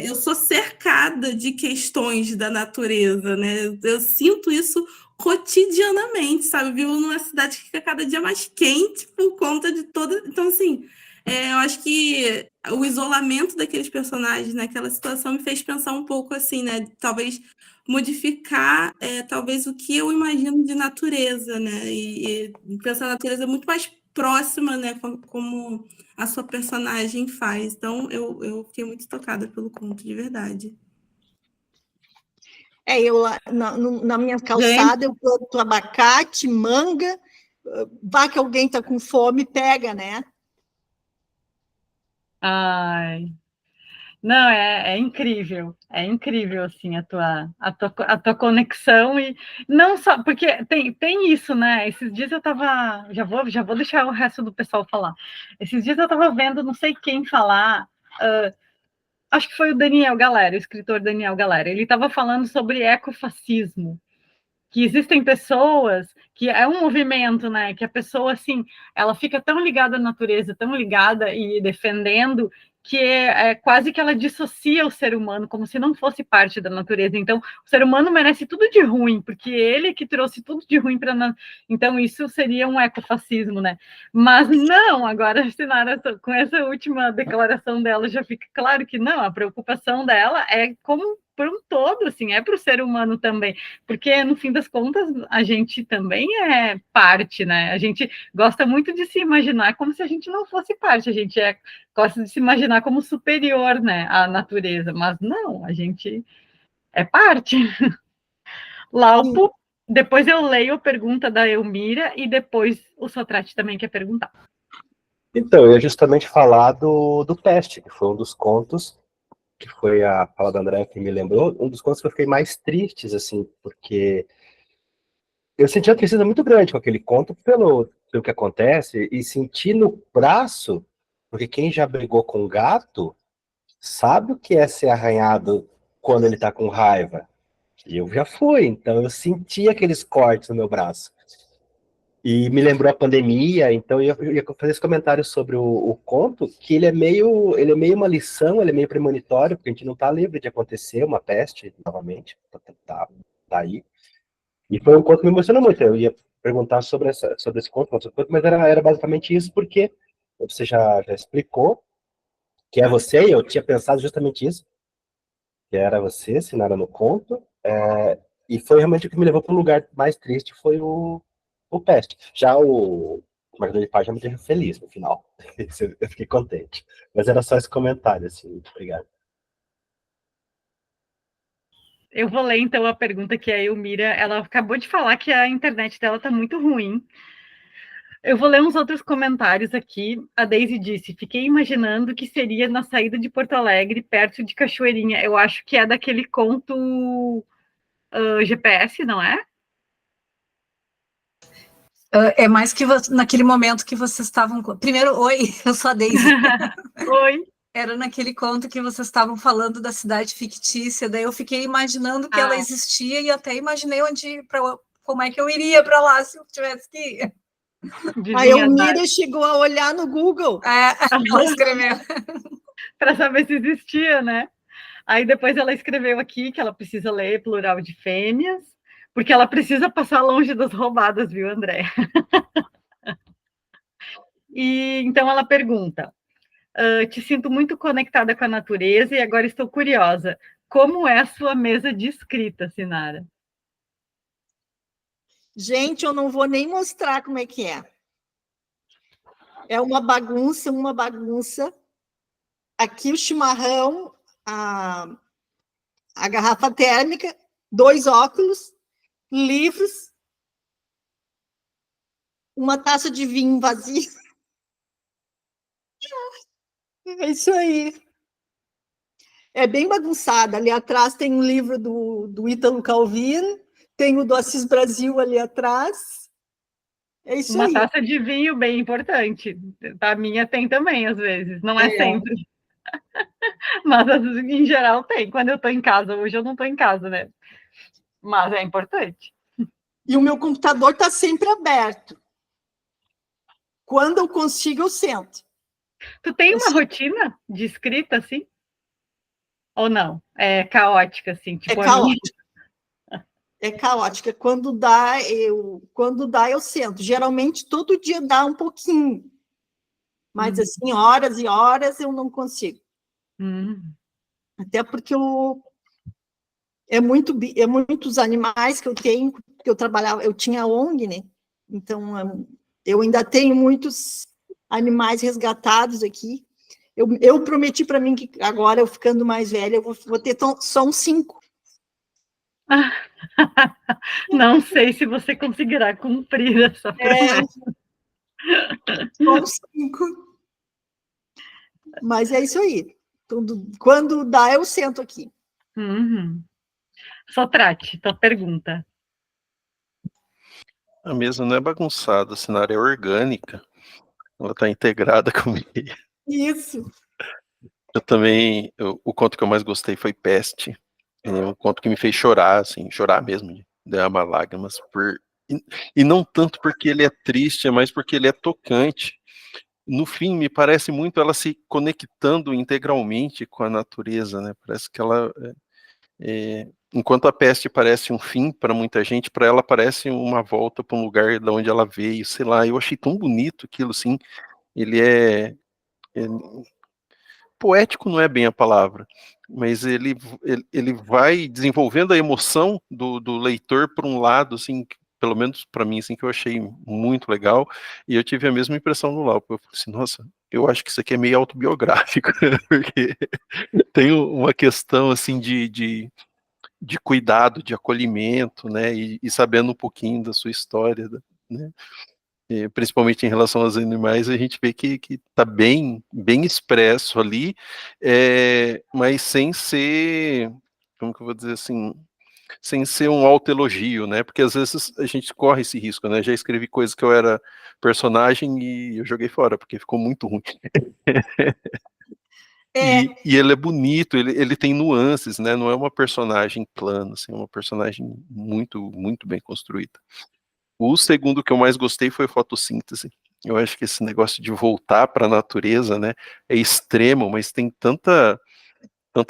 eu sou cercada de questões da natureza, né? Eu sinto isso cotidianamente, sabe? Eu vivo numa cidade que fica cada dia mais quente por conta de toda. Então, assim, eu acho que o isolamento daqueles personagens naquela situação me fez pensar um pouco assim, né? Talvez modificar, talvez, o que eu imagino de natureza, né? E pensar a natureza muito mais próxima, né? Como a sua personagem faz. Então, eu fiquei muito tocada pelo conto, de verdade. Eu lá na minha calçada, eu planto abacate, manga, vai que alguém está com fome, pega, né? Ai, não, é incrível, assim, a tua conexão, e não só, porque tem isso, né, esses dias eu tava, já vou deixar o resto do pessoal falar, esses dias eu tava vendo não sei quem falar, acho que foi o Daniel Galera, o escritor Daniel Galera, ele estava falando sobre ecofascismo, que existem pessoas, que é um movimento, né, que a pessoa, assim, ela fica tão ligada à natureza, tão ligada e defendendo, que quase que ela dissocia o ser humano, como se não fosse parte da natureza. Então, o ser humano merece tudo de ruim, porque ele que trouxe tudo de ruim para nós. Então, isso seria um ecofascismo, né? Mas não, agora, Sinara, com essa última declaração dela, já fica claro que não, a preocupação dela é como por um todo, assim, é para o ser humano também, porque no fim das contas a gente também é parte, né? A gente gosta muito de se imaginar como se a gente não fosse parte, a gente gosta de se imaginar como superior, né, à natureza, mas não, a gente é parte. Laupo, depois eu leio a pergunta da Elmira e depois o Sotrate também quer perguntar. Então, eu ia justamente falar do Peste, que foi um dos contos, que foi a fala da Andréa que me lembrou, um dos contos que eu fiquei mais tristes, assim, porque eu senti uma tristeza muito grande com aquele conto pelo que acontece, e senti no braço, porque quem já brigou com gato sabe o que é ser arranhado quando ele tá com raiva. E eu já fui, então eu senti aqueles cortes no meu braço. E me lembrou a pandemia, então eu ia fazer esse comentário sobre o conto, que ele é meio uma lição, ele é meio premonitório, porque a gente não está livre de acontecer uma peste novamente, tá aí. E foi um conto que me emocionou muito. Eu ia perguntar sobre esse conto, mas era basicamente isso, porque você já explicou que é você, e eu tinha pensado justamente isso, que era você, Sinara, no conto, E foi realmente o que me levou para um lugar mais triste, foi o Peste. Já o Margador de Paz já me deixou feliz no final. Eu fiquei contente. Mas era só esse comentário, assim. Muito obrigado. Eu vou ler, então, a pergunta que a Elmira, ela acabou de falar que a internet dela está muito ruim. Eu vou ler uns outros comentários aqui. A Daisy disse, fiquei imaginando que seria na saída de Porto Alegre, perto de Cachoeirinha. Eu acho que é daquele conto GPS, não é? É mais que naquele momento que vocês estavam... Primeiro, oi, eu sou a Daisy. Oi. Era naquele conto que vocês estavam falando da cidade fictícia, daí eu fiquei imaginando que ela existia e até imaginei como é que eu iria para lá se eu tivesse que ir. A Elmira chegou a olhar no Google. Ela escreveu. Para saber se existia, né? Aí depois ela escreveu aqui que ela precisa ler plural de fêmeas, porque ela precisa passar longe das roubadas, viu, André? E então ela pergunta, te sinto muito conectada com a natureza e agora estou curiosa, como é a sua mesa de escrita, Sinara? Gente, eu não vou nem mostrar como é que é. É uma bagunça, uma bagunça. Aqui o chimarrão, a garrafa térmica, 2 óculos, livros, uma taça de vinho vazia. É isso aí. É bem bagunçada. Ali atrás tem um livro do Ítalo Calvino, tem o do Assis Brasil ali atrás. É isso uma aí. Taça de vinho bem importante. A minha tem também, às vezes. Não é sempre. Mas em geral tem. Quando eu estou em casa. Hoje eu não estou em casa, né? Mas é importante. E o meu computador está sempre aberto. Quando eu consigo, eu sento. Tu tem uma rotina de escrita, assim? Ou não? É caótica, assim? Tipo é caótica. É caótica. Quando dá, eu sento. Geralmente, todo dia dá um pouquinho. Mas, assim, horas e horas eu não consigo. Até porque é muitos animais que eu tenho, que eu trabalhava, eu tinha ONG, né? Então, eu ainda tenho muitos animais resgatados aqui. Eu prometi para mim que agora, eu ficando mais velha, eu vou ter só uns 5. Não sei se você conseguirá cumprir essa promessa. Só uns 5. Mas é isso aí. Quando dá, eu sento aqui. Só trate, tua pergunta. A mesa não é bagunçada, a cenária é orgânica. Ela está integrada com o meio. Isso. Eu também, o conto que eu mais gostei foi Peste. É um conto que me fez chorar, assim, chorar mesmo, de derramar lágrimas. E não tanto porque ele é triste, é mais porque ele é tocante. No fim, me parece muito ela se conectando integralmente com a natureza, né? Parece que ela... enquanto a peste parece um fim para muita gente, para ela parece uma volta para um lugar de onde ela veio, sei lá. Eu achei tão bonito aquilo, assim. Ele poético não é bem a palavra, mas ele vai desenvolvendo a emoção do leitor por um lado, assim, pelo menos para mim, assim, que eu achei muito legal, e eu tive a mesma impressão do Lau, eu falei assim, nossa, eu acho que isso aqui é meio autobiográfico, porque tem uma questão, assim, de cuidado, de acolhimento, né, e sabendo um pouquinho da sua história, né, principalmente em relação aos animais, a gente vê que está bem expresso ali, mas sem ser, como que eu vou dizer assim, sem ser um autoelogio, né? Porque às vezes a gente corre esse risco, né? Já escrevi coisas que eu era personagem e eu joguei fora, porque ficou muito ruim. E ele é bonito, ele tem nuances, né? Não é uma personagem plana, assim, é uma personagem muito, muito bem construída. O segundo que eu mais gostei foi fotossíntese. Eu acho que esse negócio de voltar para a natureza, né, é extremo, mas tem tanta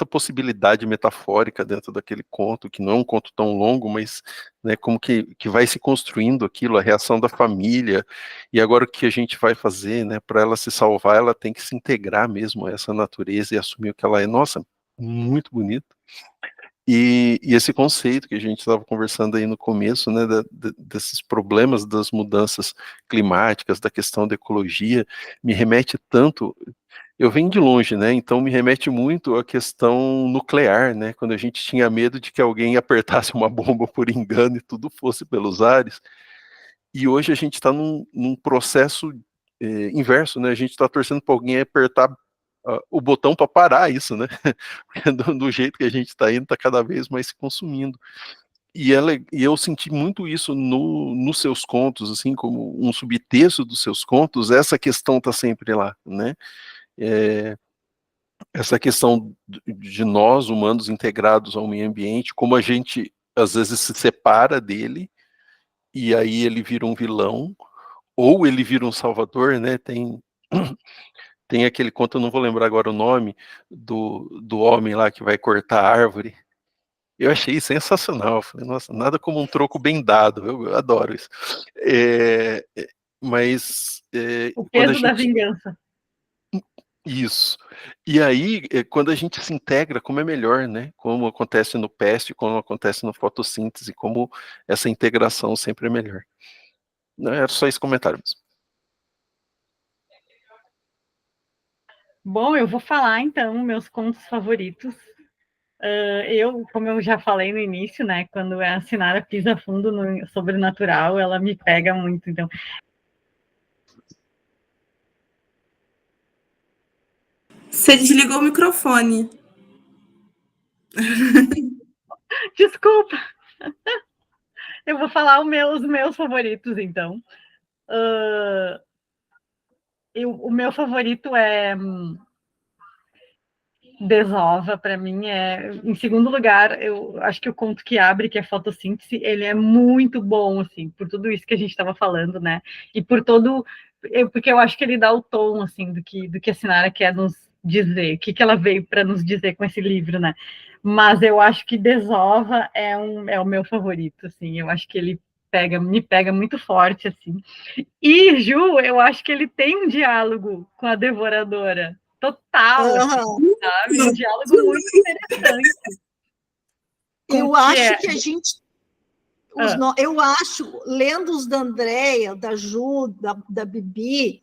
possibilidade metafórica dentro daquele conto, que não é um conto tão longo, mas, né, como que vai se construindo aquilo, a reação da família, e agora o que a gente vai fazer, né, para ela se salvar, ela tem que se integrar mesmo a essa natureza e assumir o que ela é. Nossa, muito bonito. E esse conceito que a gente estava conversando aí no começo, né, desses problemas das mudanças climáticas, da questão da ecologia, me remete tanto. Eu venho de longe, né? Então me remete muito à questão nuclear, né? Quando a gente tinha medo de que alguém apertasse uma bomba por engano e tudo fosse pelos ares. E hoje a gente está num processo inverso, né? A gente está torcendo para alguém apertar o botão para parar isso, né? do jeito que a gente está indo, está cada vez mais se consumindo. E eu senti muito isso nos seus contos, assim, como um subtexto dos seus contos, essa questão está sempre lá, né? Essa questão de nós, humanos, integrados ao meio ambiente, como a gente, às vezes, se separa dele, e aí ele vira um vilão, ou ele vira um salvador, né? Tem aquele conto, eu não vou lembrar agora o nome, do homem lá que vai cortar a árvore. Eu achei sensacional. Falei, nossa, nada como um troco bem dado. Eu adoro isso. Mas O quando a peso da gente... vingança. Isso. E aí, quando a gente se integra, como é melhor, né? Como acontece no PEST, como acontece no fotossíntese, como essa integração sempre é melhor. Não, era só esse comentário mesmo. Bom, eu vou falar, então, meus contos favoritos. Como eu já falei no início, né, quando a Sinara pisa fundo no sobrenatural, ela me pega muito, então... Você desligou o microfone. Desculpa! Eu vou falar os meus favoritos, então. O meu favorito é Desova, para mim, em segundo lugar, eu acho que o conto que abre, que é Fotossíntese, ele é muito bom, assim, por tudo isso que a gente estava falando, né? E por porque eu acho que ele dá o tom, assim, do que a Sinara quer nos dizer, o que ela veio para nos dizer com esse livro, né? Mas eu acho que Desova é o meu favorito, assim, eu acho que ele me pega muito forte, assim. E, Ju, eu acho que ele tem um diálogo com a devoradora, total, assim, sabe? Um diálogo muito interessante. Eu acho que a gente... Eu acho, lendo os da Andréia, da Ju, da Bibi,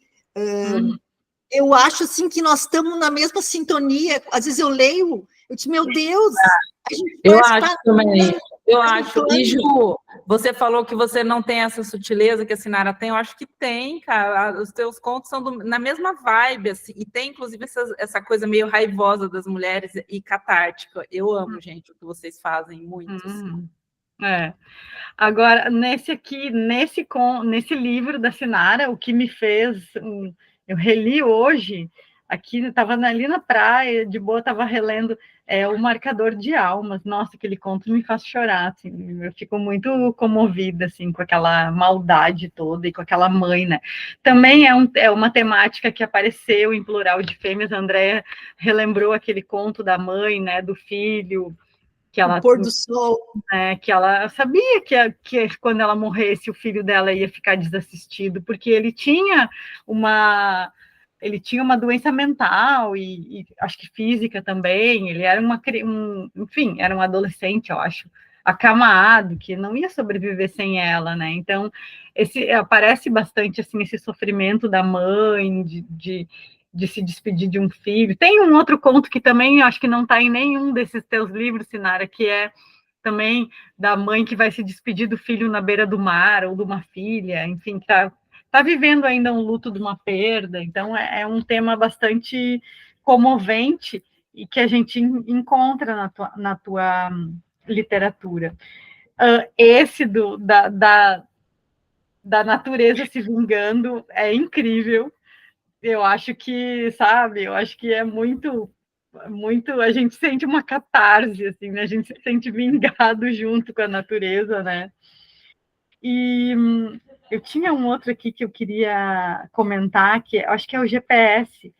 eu acho assim que nós estamos na mesma sintonia. Às vezes eu leio, eu digo, meu Deus, a gente eu acho também. Eu acho. E, Ju, você falou que você não tem essa sutileza que a Sinara tem. Eu acho que tem, cara. Os teus contos são na mesma vibe, assim. E tem, inclusive, essa coisa meio raivosa das mulheres e catártica. Eu amo, gente, o que vocês fazem muito. Assim. Agora, nesse livro da Sinara, o que me fez... eu reli hoje... Aqui, estava ali na praia, de boa, estava relendo O Marcador de Almas. Nossa, aquele conto me faz chorar, assim, eu fico muito comovida, assim, com aquela maldade toda e com aquela mãe, né? Também é uma temática que apareceu em Plural de Fêmeas. A Andréia relembrou aquele conto da mãe, né, do filho, que ela... O pôr do sol. Que ela sabia que quando ela morresse, o filho dela ia ficar desassistido, porque ele tinha uma doença mental e acho que física também. Ele era enfim, era um adolescente, eu acho, acamado, que não ia sobreviver sem ela, né? Então, aparece bastante assim esse sofrimento da mãe de se despedir de um filho. Tem um outro conto que também acho que não está em nenhum desses teus livros, Sinara, que é também da mãe que vai se despedir do filho na beira do mar, ou de uma filha, enfim, que está vivendo ainda um luto de uma perda. Então, é um tema bastante comovente e que a gente encontra na tua literatura. Esse da natureza se vingando é incrível. Eu acho que, sabe, é muito, a gente sente uma catarse, assim, né? A gente se sente vingado junto com a natureza, né? E eu tinha um outro aqui que eu queria comentar, que acho que é o GPS,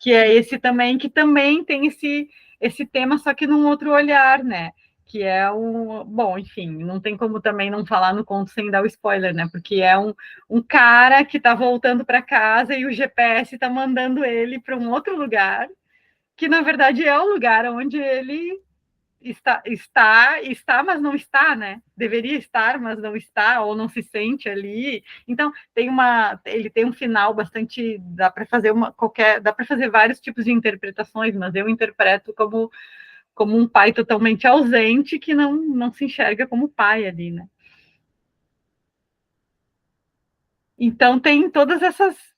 que é esse também, que também tem esse tema, só que num outro olhar, né? Que é bom, enfim, não tem como também não falar no conto sem dar o spoiler, né? Porque é um cara que está voltando para casa e o GPS está mandando ele para um outro lugar, que na verdade é o lugar onde ele está, mas não está, né? Deveria estar, mas não está, ou não se sente ali. Então, ele tem um final bastante, dá para fazer vários tipos de interpretações, mas eu interpreto como um pai totalmente ausente que não se enxerga como pai ali, né? Então, tem todas essas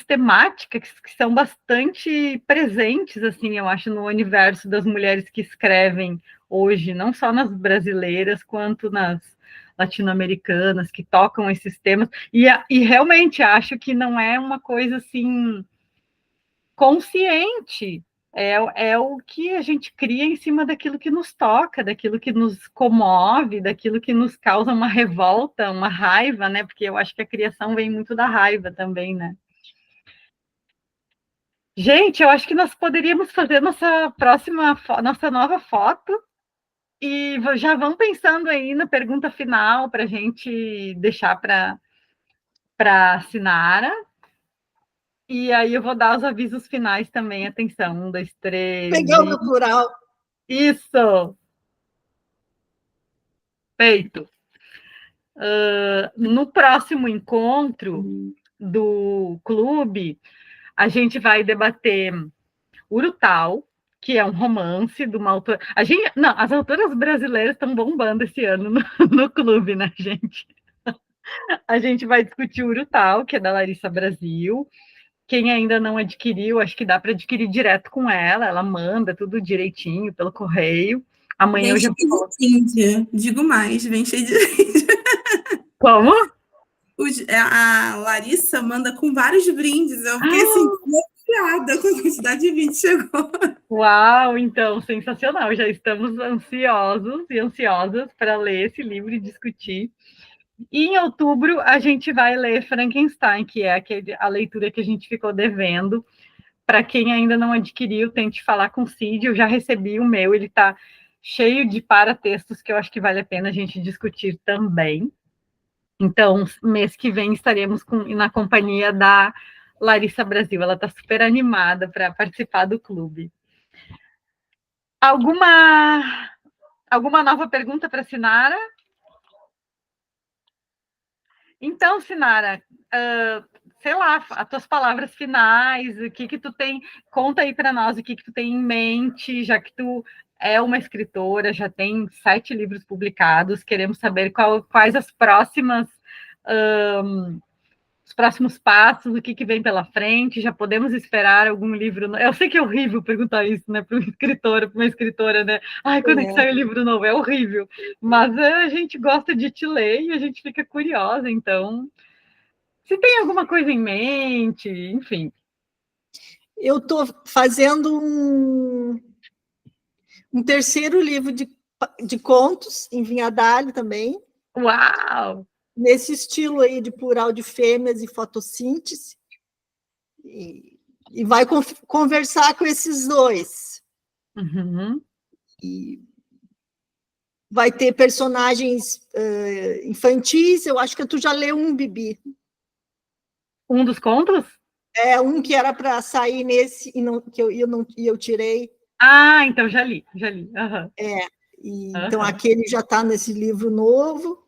temáticas que são bastante presentes, assim, eu acho, no universo das mulheres que escrevem hoje, não só nas brasileiras, quanto nas latino-americanas, que tocam esses temas, e realmente acho que não é uma coisa, assim, consciente, é o que a gente cria em cima daquilo que nos toca, daquilo que nos comove, daquilo que nos causa uma revolta, uma raiva, né? Porque eu acho que a criação vem muito da raiva também, né? Gente, eu acho que nós poderíamos fazer nossa nova foto e já vão pensando aí na pergunta final para a gente deixar para a Sinara. E aí eu vou dar os avisos finais também. Atenção, 1, 2, 3. Pegando o plural. Isso! Feito. No próximo encontro do clube, a gente vai debater Urutau, que é um romance de uma autora. As autoras brasileiras estão bombando esse ano no clube, né, gente? A gente vai discutir Urutau, que é da Larissa Brasil. Quem ainda não adquiriu, acho que dá para adquirir direto com ela manda tudo direitinho pelo correio. Amanhã eu já vou. Digo mais, vem cheio de. Como? A Larissa manda com vários brindes. Eu fiquei assim, confiada com a quantidade de brindes que chegou. Uau, então, sensacional. Já estamos ansiosos e ansiosas para ler esse livro e discutir. E em outubro a gente vai ler Frankenstein, que é a leitura que a gente ficou devendo. Para quem ainda não adquiriu, tente falar com o Cid. Eu já recebi o meu, ele está cheio de paratextos que eu acho que vale a pena a gente discutir também. Então, mês que vem estaremos na companhia da Larissa Brasil. Ela está super animada para participar do clube. Alguma nova pergunta para a Sinara? Então, Sinara, sei lá, as tuas palavras finais, o que tu tem, conta aí para nós o que tu tem em mente, já que tu é uma escritora, já tem 7 livros publicados, queremos saber quais os próximos passos, o que vem pela frente, já podemos esperar algum livro novo? Eu sei que é horrível perguntar isso, né, para uma escritora, né? Ai, quando é que sai o livro novo? É horrível. Mas a gente gosta de te ler e a gente fica curiosa, então, se tem alguma coisa em mente, enfim. Eu estou fazendo um terceiro livro de contos, em Vinhadalho também. Uau! Nesse estilo aí de plural de fêmeas e fotossíntese, e vai conversar com esses dois. Uhum. E vai ter personagens infantis, eu acho que tu já leu um, Bibi. Um dos contos? É, um que era para sair nesse, e eu tirei. Ah, então já li. Uhum. Então aquele já está nesse livro novo.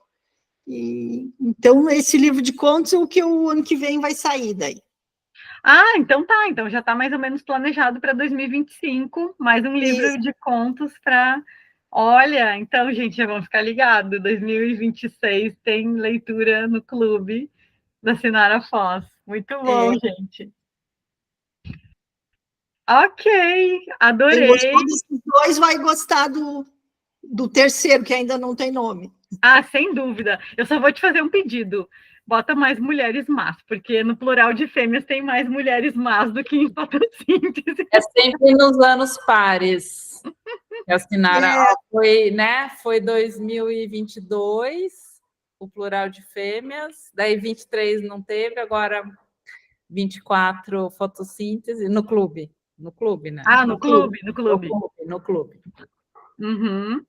Então, esse livro de contos é o que o ano que vem vai sair daí. Ah, então tá. Então já está mais ou menos planejado para 2025, mais um livro de contos para... Olha, então, gente, já vão ficar ligados. 2026 tem leitura no clube da Sinara Foz. Muito bom, gente. Ok, adorei. Quem gostou dos dois vai gostar do terceiro, que ainda não tem nome. Ah, sem dúvida. Eu só vou te fazer um pedido. Bota mais mulheres más, porque no plural de fêmeas tem mais mulheres más do que em fotossíntese. É sempre nos anos pares. A Sinara foi 2022, o plural de fêmeas, daí 23 não teve, agora 24 fotossíntese no clube. No clube, né? Ah, no clube. No clube. Uhum.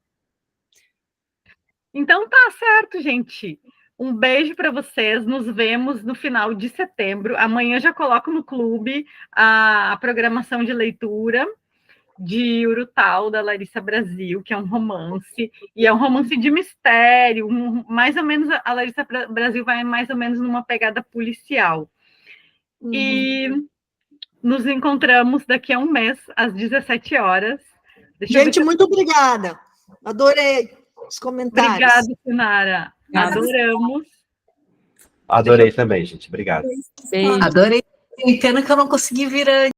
Então tá certo, gente. Um beijo para vocês. Nos vemos no final de setembro. Amanhã já coloco no clube a programação de leitura. de Urutau, da Larissa Brasil, que é um romance, e é um romance de mistério, mais ou menos, a Larissa Brasil vai mais ou menos numa pegada policial. E nos encontramos daqui a um mês, às 17 horas. Gente, muito obrigada. Adorei os comentários. Obrigada, Sinara. Adoramos. Adorei também, gente. Obrigado. Beijo. Adorei. Pena que eu não consegui vir antes.